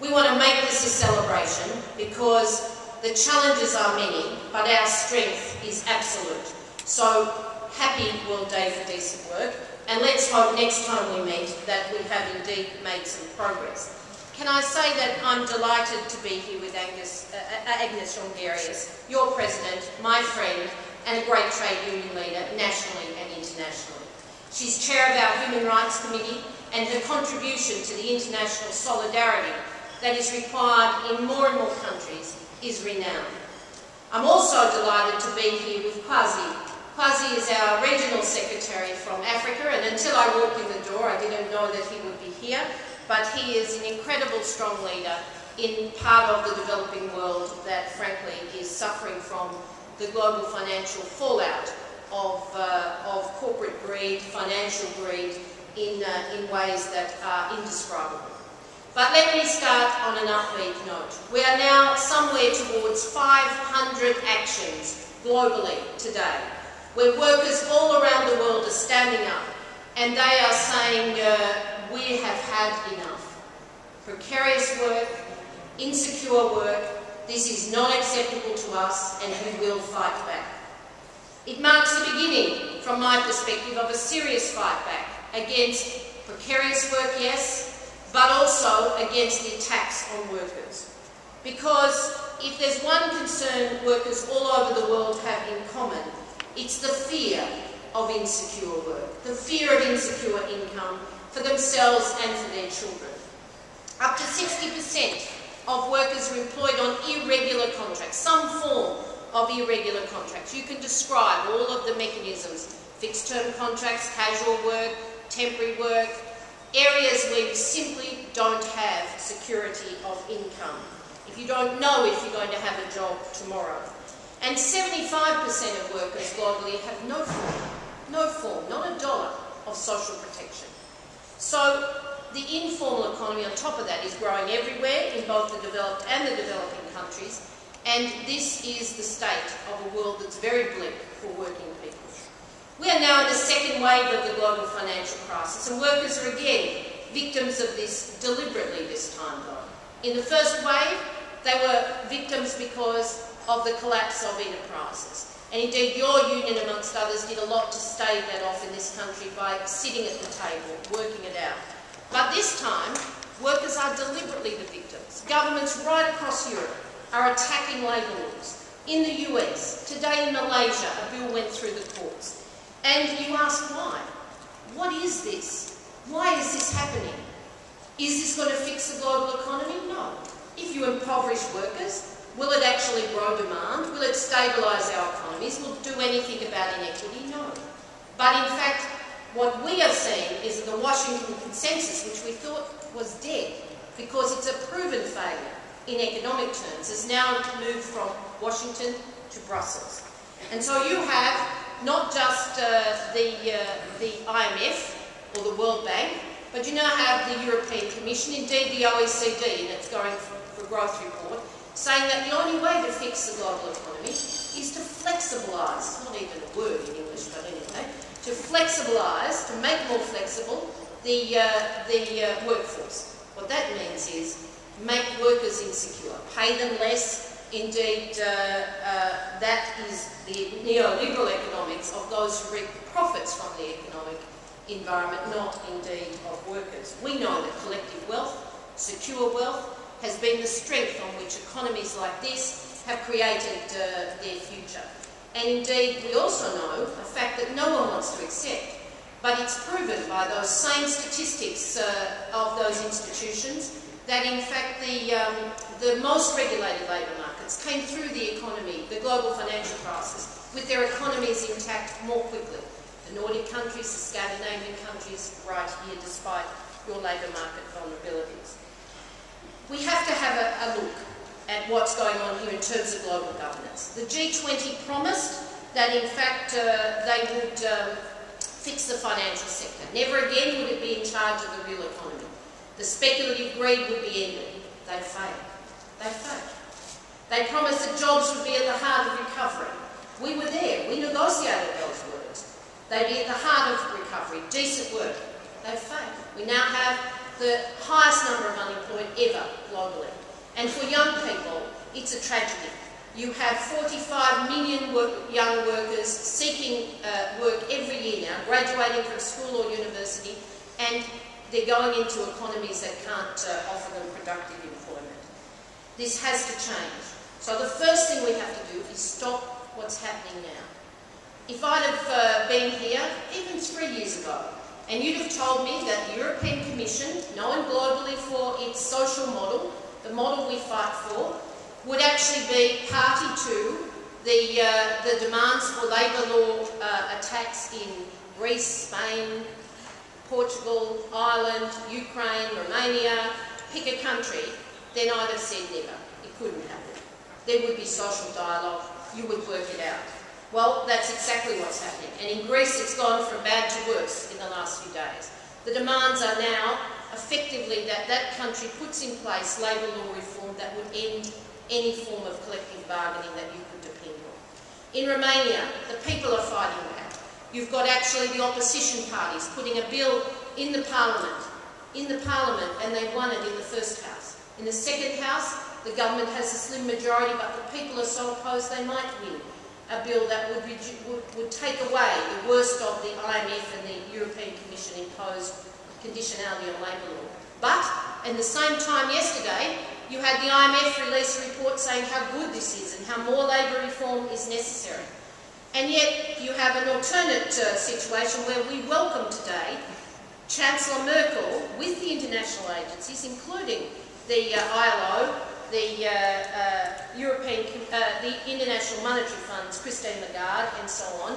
We want to make this a celebration because the challenges are many, but our strength is absolute. So, happy World Day for Decent Work, and let's hope next time we meet that we have indeed made some progress. Can I say that I'm delighted to be here with Agnes Jongerius, your president, my friend, and a great trade union leader nationally and internationally. She's chair of our Human Rights Committee, and her contribution to the international solidarity that is required in more and more countries is renowned. I'm also delighted to be here with Kwasi. Kwasi is our regional secretary from Africa, and until I walked in the door I didn't know that he would be here, but he is an incredible strong leader in part of the developing world that frankly is suffering from the global financial fallout of corporate greed, financial greed, in ways that are indescribable. But let me start on an upbeat note. We are now somewhere towards 500 actions globally today, where workers all around the world are standing up and they are saying, we have had enough. Precarious work, insecure work, this is not acceptable to us and we will fight back. It marks the beginning, from my perspective, of a serious fight back against precarious work, yes, but also against the attacks on workers. Because if there's one concern workers all over the world have in common, it's the fear of insecure work, the fear of insecure income for themselves and for their children. Up to 60% of workers are employed on irregular contracts, some form of irregular contracts. You can describe all of the mechanisms: fixed-term contracts, casual work, temporary work, areas where you simply don't have security of income. If you don't know if you're going to have a job tomorrow. And 75% of workers globally have no form, not a dollar of social protection. So the informal economy on top of that is growing everywhere in both the developed and the developing countries, and this is the state of a world that's very bleak for working people. We are now in the second wave of the global financial crisis, and workers are again victims of this deliberately this time though. In the first wave, they were victims because of the collapse of enterprises. And indeed, your union, amongst others, did a lot to stave that off in this country by sitting at the table, working it out. But this time, workers are deliberately the victims. Governments right across Europe are attacking labour laws. In the US, today in Malaysia, a bill went through the courts. And you ask why? What is this? Why is this happening? Is this going to fix the global economy? No. If you impoverish workers, will it actually grow demand? Will it stabilise our economies? Will it do anything about inequity? No. But in fact, what we are seeing is that the Washington Consensus, which we thought was dead because it's a proven failure in economic terms, has now moved from Washington to Brussels. And so you have not just the IMF or the World Bank, but you now have the European Commission, indeed the OECD in its Going for Growth report, saying that the only way to fix the global economy is to flexibilise, not even a word in English, but anyway, to flexibilise, to make more flexible the workforce. What that means is make workers insecure, pay them less. Indeed, that is the neoliberal economics of those who reap the profits from the economic environment, not indeed of workers. We know that collective wealth, secure wealth, has been the strength on which economies like this have created their future. And indeed, we also know a fact that no one wants to accept, but it's proven by those same statistics of those institutions that in fact the most regulated labour markets came through the economy, the global financial crisis, with their economies intact more quickly. The Nordic countries, the Scandinavian countries, right here, despite your labour market vulnerabilities. We have to have a look at what's going on here in terms of global governance. The G20 promised that in fact they would fix the financial sector. Never again would it be in charge of the real economy. The speculative greed would be ended. They failed. They failed. They promised that jobs would be at the heart of recovery. We were there. We negotiated those words. They'd be at the heart of recovery. Decent work. They failed. We now have the highest number of unemployed ever globally. And for young people, it's a tragedy. You have 45 million young workers seeking work every year now, graduating from school or university, and they're going into economies that can't offer them productive employment. This has to change. So the first thing we have to do is stop what's happening now. If I'd have been here even 3 years ago, and you'd have told me that the European Commission, known globally for its social model, the model we fight for, would actually be party to the demands for labour law attacks in Greece, Spain, Portugal, Ireland, Ukraine, Romania, pick a country, then I'd have said never. It couldn't happen. There would be social dialogue. You would work it out. Well, that's exactly what's happening. And in Greece, it's gone from bad to worse in the last few days. The demands are now effectively that that country puts in place labour law reform that would end any form of collective bargaining that you could depend on. In Romania, the people are fighting back. You've got actually the opposition parties putting a bill in the parliament, and they won it in the first house. In the second house, the government has a slim majority, but the people are so opposed they might win a bill that would take away the worst of the IMF and the European Commission imposed conditionality on labour law. But, at the same time yesterday, you had the IMF release a report saying how good this is and how more labour reform is necessary. And yet you have an alternate situation where we welcome today Chancellor Merkel with the international agencies, including the ILO, the International Monetary Funds, Christine Lagarde, and so on,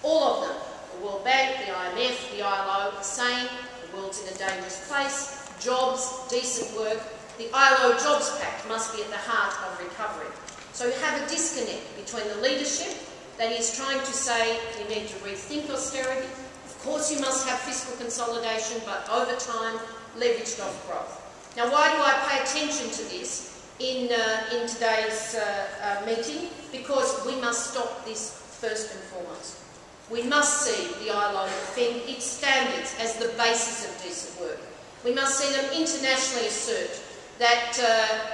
all of them, the World Bank, the IMF, the ILO, saying the world's in a dangerous place, jobs, decent work. The ILO Jobs Pact must be at the heart of recovery. So you have a disconnect between the leadership that is trying to say we need to rethink austerity. Of course you must have fiscal consolidation, but over time, leveraged off growth. Now, why do I pay attention to this in today's meeting? Because we must stop this first and foremost. We must see the ILO defend its standards as the basis of decent work. We must see them internationally assert that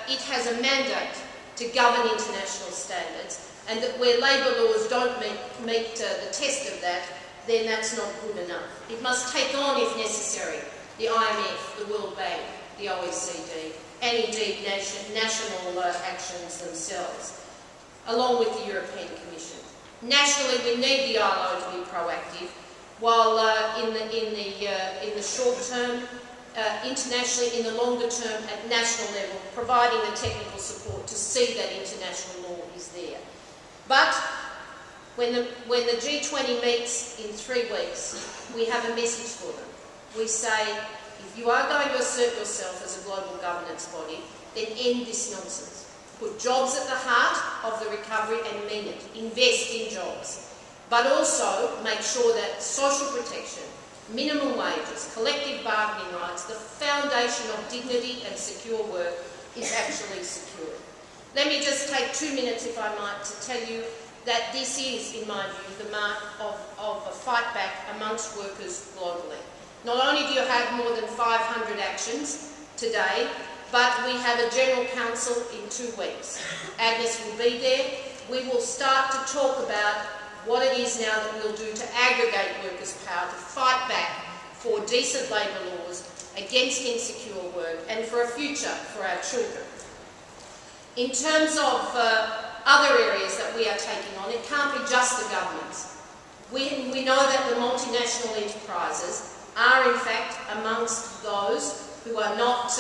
it has a mandate to govern international standards, and that where labour laws don't meet the test of that, then that's not good enough. It must take on, if necessary, the IMF, the World Bank, the OECD, and indeed national actions themselves, along with the European Commission. Nationally, we need the ILO to be proactive, while in the short term, internationally, in the longer term, at national level, providing the technical support to see that international law is there. But when the G20 meets in 3 weeks, we have a message for them. We say, if you are going to assert yourself as a global governance body, then end this nonsense. Put jobs at the heart of the recovery and mean it. Invest in jobs. But also make sure that social protection, minimum wages, collective bargaining rights, the foundation of dignity and secure work is actually secured. Let me just take 2 minutes, if I might, to tell you that this is, in my view, the mark of a fight back amongst workers globally. Not only do you have more than 500 actions today, but we have a General Council in 2 weeks. Agnes will be there. We will start to talk about what it is now that we'll do to aggregate workers' power, to fight back for decent labour laws, against insecure work, and for a future for our children. In terms of other areas that we are taking on, it can't be just the governments. We know that the multinational enterprises are in fact amongst those who are not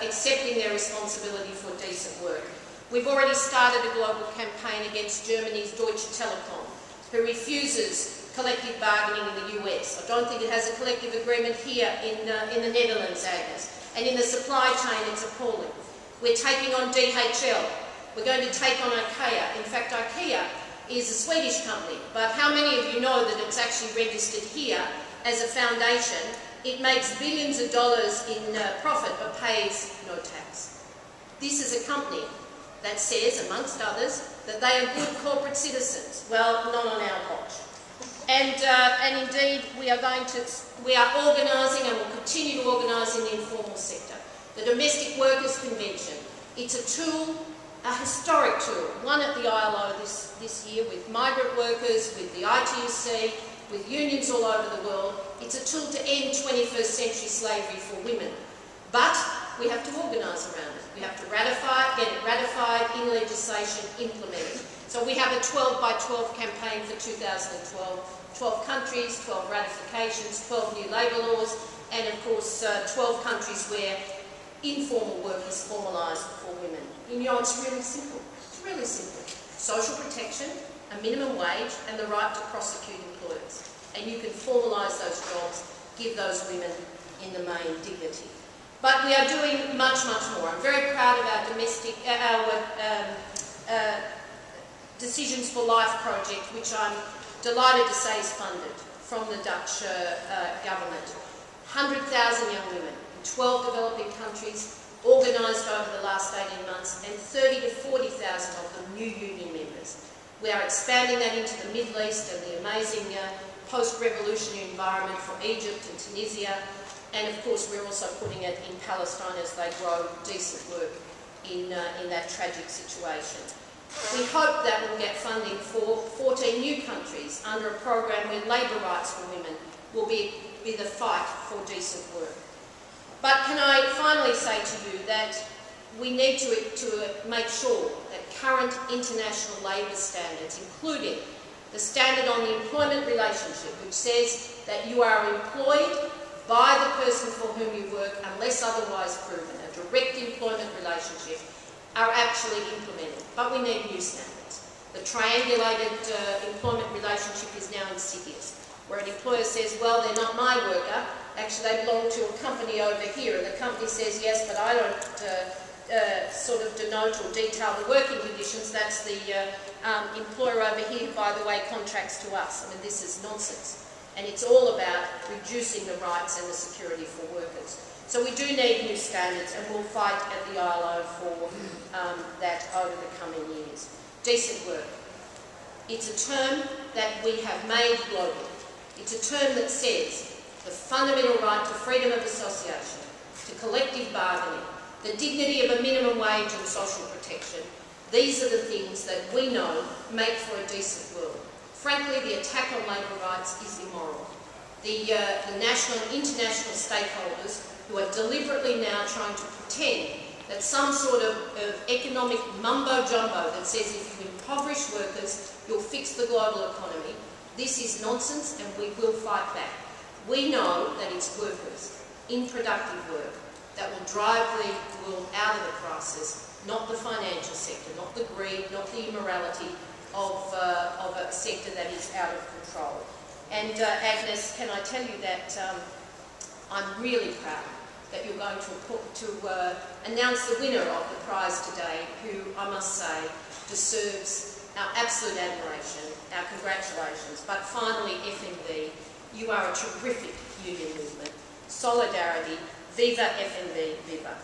accepting their responsibility for decent work. We've already started a global campaign against Germany's Deutsche Telekom, who refuses collective bargaining in the US. I don't think it has a collective agreement here in the Netherlands, Agnes. And in the supply chain, it's appalling. We're taking on DHL. We're going to take on IKEA. In fact, IKEA is a Swedish company, but how many of you know that it's actually registered here as a foundation? It makes billions of dollars in profit, but pays no tax. This is a company that says, amongst others, that they are good corporate citizens. Well, not on our watch. And indeed, we are organising and will continue to organise in the informal sector. The Domestic Workers Convention, it's a tool, a historic tool, one at the ILO this year with migrant workers, with the ITUC, with unions all over the world. It's a tool to end 21st century slavery for women. But we have to organise around it. We have to ratify it, get it ratified in legislation, implement it. So we have a 12 by 12 campaign for 2012. 12 countries, 12 ratifications, 12 new labour laws, and of course 12 countries where informal work is formalised for women. And you know, it's really simple. It's really simple. Social protection, a minimum wage, and the right to prosecute employers. And you can formalise those jobs, give those women in the main dignity. But we are doing much, much more. I'm very proud of our domestic, Decisions for Life project, which I'm delighted to say is funded from the Dutch government. 100,000 young women in 12 developing countries, organised over the last 18 months, and 30 to 40,000 of them new union members. We are expanding that into the Middle East and the amazing post-revolutionary environment from Egypt and Tunisia, and of course we're also putting it in Palestine as they grow decent work in that tragic situation. We hope that we'll get funding for 14 new countries under a program where labour rights for women will be the fight for decent work. But can I finally say to you that we need to make sure that current international labour standards, including the standard on the employment relationship, which says that you are employed by the person for whom you work unless otherwise proven, a direct employment relationship, are actually implemented. But we need new standards. The triangulated employment relationship is now insidious, where an employer says, well, they're not my worker, actually they belong to a company over here, and the company says, yes, but I don't sort of denote or detail the working conditions, that's the employer over here, by the way, contracts to us. I mean, this is nonsense. And it's all about reducing the rights and the security for workers. So we do need new standards, and we'll fight at the ILO for that over the coming years. Decent work. It's a term that we have made global. It's a term that says the fundamental right to freedom of association, to collective bargaining, the dignity of a minimum wage and social protection. These are the things that we know make for a decent world. Frankly, the attack on labour rights is immoral. The national and international stakeholders who are deliberately now trying to pretend that some sort of economic mumbo-jumbo that says if you impoverish workers, you'll fix the global economy. This is nonsense, and we will fight back. We know that it's workers in productive work that will drive the world out of the crisis, not the financial sector, not the greed, not the immorality of a sector that is out of control. And Agnes, can I tell you that I'm really proud that you're going to announce the winner of the prize today, who I must say deserves our absolute admiration, our congratulations. But finally, FNV, you are a terrific union movement. Solidarity, viva FNV, viva.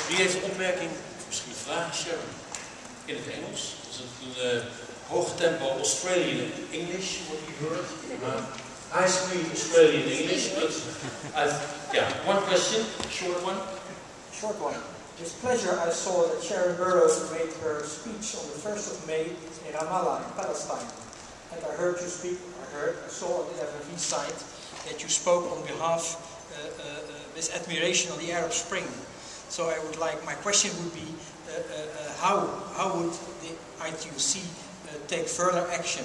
Wie heeft een opmerking, misschien vragen, Sharon, in het Engels? Dus een hoog tempo Australian English, what you heard. High speed Australian English. But yeah, one question, short one. Short one. With pleasure I saw that Sharan Burrow made her speech on the 1st of May in Ramallah in Palestine. And I heard you speak, I saw on the FNV site that you spoke on behalf with admiration on the Arab Spring. So I would like, my question would be, how would the ITUC take further action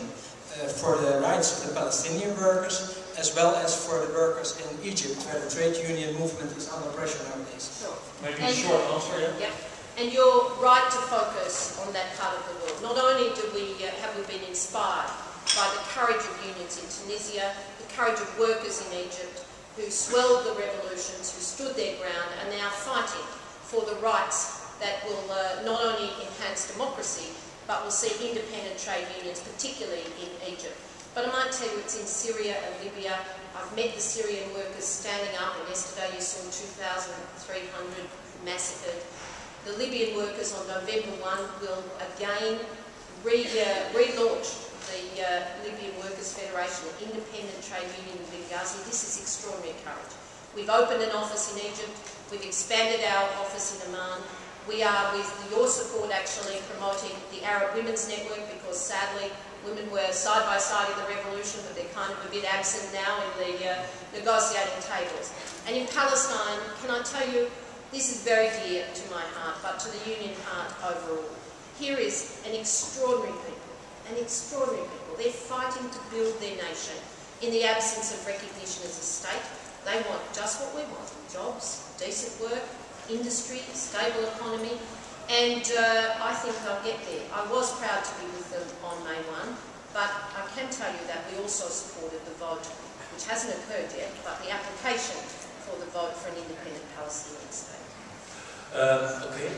for the rights of the Palestinian workers, as well as for the workers in Egypt, where the trade union movement is under pressure nowadays? Sure. Maybe a short answer, yeah? Yeah. And you're right to focus on that part of the world. Not only have we been inspired by the courage of unions in Tunisia, the courage of workers in Egypt, who swelled the revolutions, who stood their ground, and now fighting for the rights that will not only enhance democracy, but will see independent trade unions, particularly in Egypt. But I might tell you it's in Syria and Libya. I've met the Syrian workers standing up, and yesterday you saw 2,300 massacred. The Libyan workers on November 1 will again relaunch the Libyan Workers' Federation, an independent trade union in Benghazi. This is extraordinary courage. We've opened an office in Egypt. We've expanded our office in Amman. We are, with your support, actually promoting the Arab Women's Network, because sadly women were side by side in the revolution, but they're kind of a bit absent now in the negotiating tables. And in Palestine, can I tell you, this is very dear to my heart, but to the union heart overall. Here is an extraordinary people, They're fighting to build their nation in the absence of recognition as a state. They want just what we want: jobs, decent work, industry, stable economy, and I think they'll get there. I was proud to be with them on May 1, but I can tell you that we also supported the vote, which hasn't occurred yet, but the application for the vote for an independent Palestinian state. Okay.